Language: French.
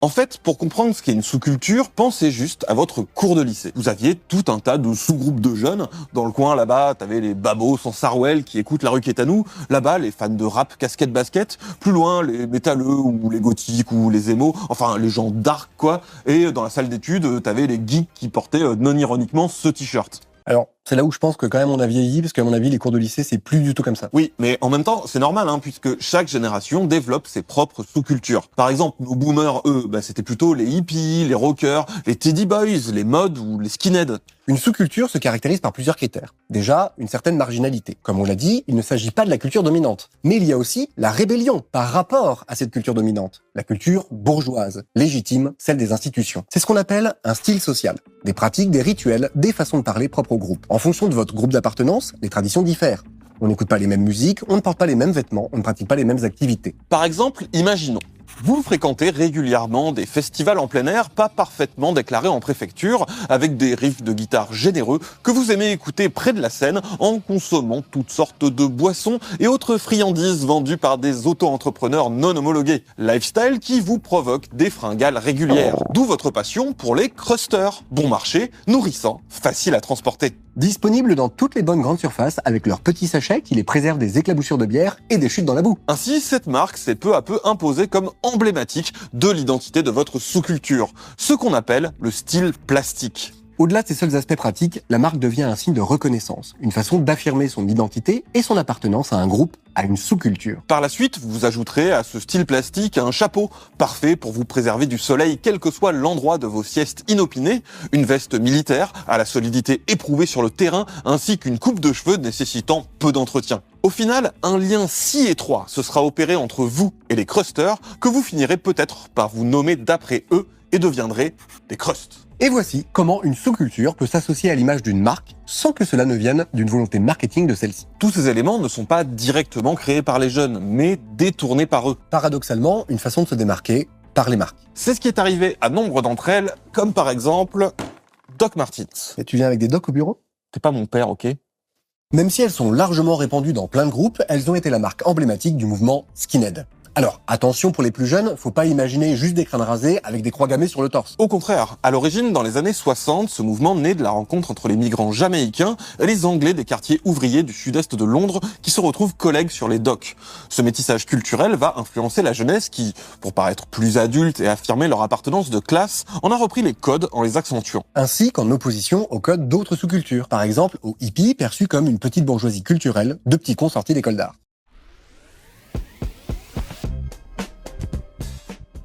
En fait, pour comprendre ce qu'est une sous-culture, pensez juste à votre cours de lycée. Vous aviez tout un tas de sous-groupes de jeunes. Dans le coin, là-bas, t'avais les babos sans Sarwell qui écoutent La Rue qui est à nous. Là-bas, les fans de rap, casquette, basket. Plus loin, les métalleux ou les gothiques ou les émos. Enfin, les gens dark, quoi. Et dans la salle d'études, t'avais les geeks qui portaient non ironiquement ce t-shirt. Alors, c'est là où je pense que quand même on a vieilli, parce qu'à mon avis, les cours de lycée, c'est plus du tout comme ça. Oui, mais en même temps, c'est normal, puisque chaque génération développe ses propres sous-cultures. Par exemple, nos boomers, eux, c'était plutôt les hippies, les rockers, les teddy boys, les mods ou les skinheads. Une sous-culture se caractérise par plusieurs critères. Déjà, une certaine marginalité. Comme on l'a dit, il ne s'agit pas de la culture dominante. Mais il y a aussi la rébellion par rapport à cette culture dominante. La culture bourgeoise, légitime, celle des institutions. C'est ce qu'on appelle un style social. Des pratiques, des rituels, des façons de parler propres au groupe. En fonction de votre groupe d'appartenance, les traditions diffèrent. On n'écoute pas les mêmes musiques, on ne porte pas les mêmes vêtements, on ne pratique pas les mêmes activités. Par exemple, imaginons. Vous fréquentez régulièrement des festivals en plein air pas parfaitement déclarés en préfecture, avec des riffs de guitare généreux que vous aimez écouter près de la scène en consommant toutes sortes de boissons et autres friandises vendues par des auto-entrepreneurs non homologués. Lifestyle qui vous provoque des fringales régulières. D'où votre passion pour les crusters. Bon marché, nourrissant, facile à transporter. Disponibles dans toutes les bonnes grandes surfaces avec leurs petits sachets qui les préservent des éclaboussures de bière et des chutes dans la boue. Ainsi, cette marque s'est peu à peu imposée comme emblématique de l'identité de votre sous-culture, ce qu'on appelle le style plastique. Au-delà de ses seuls aspects pratiques, la marque devient un signe de reconnaissance, une façon d'affirmer son identité et son appartenance à un groupe, à une sous-culture. Par la suite, vous ajouterez à ce style plastique un chapeau, parfait pour vous préserver du soleil quel que soit l'endroit de vos siestes inopinées, une veste militaire à la solidité éprouvée sur le terrain, ainsi qu'une coupe de cheveux nécessitant peu d'entretien. Au final, un lien si étroit se sera opéré entre vous et les crusters que vous finirez peut-être par vous nommer d'après eux et deviendrez des crusts. Et voici comment une sous-culture peut s'associer à l'image d'une marque sans que cela ne vienne d'une volonté marketing de celle-ci. Tous ces éléments ne sont pas directement créés par les jeunes, mais détournés par eux. Paradoxalement, une façon de se démarquer par les marques. C'est ce qui est arrivé à nombre d'entre elles, comme par exemple Doc Martens. Et tu viens avec des docs au bureau ? T'es pas mon père, ok ? Même si elles sont largement répandues dans plein de groupes, elles ont été la marque emblématique du mouvement skinhead. Alors, attention pour les plus jeunes, faut pas imaginer juste des crânes rasés avec des croix gammées sur le torse. Au contraire, à l'origine, dans les années 60, ce mouvement naît de la rencontre entre les migrants jamaïcains et les Anglais des quartiers ouvriers du sud-est de Londres qui se retrouvent collègues sur les docks. Ce métissage culturel va influencer la jeunesse qui, pour paraître plus adulte et affirmer leur appartenance de classe, en a repris les codes en les accentuant. Ainsi qu'en opposition aux codes d'autres sous-cultures. Par exemple, aux hippies perçus comme une petite bourgeoisie culturelle de petits cons sortis d'école d'art.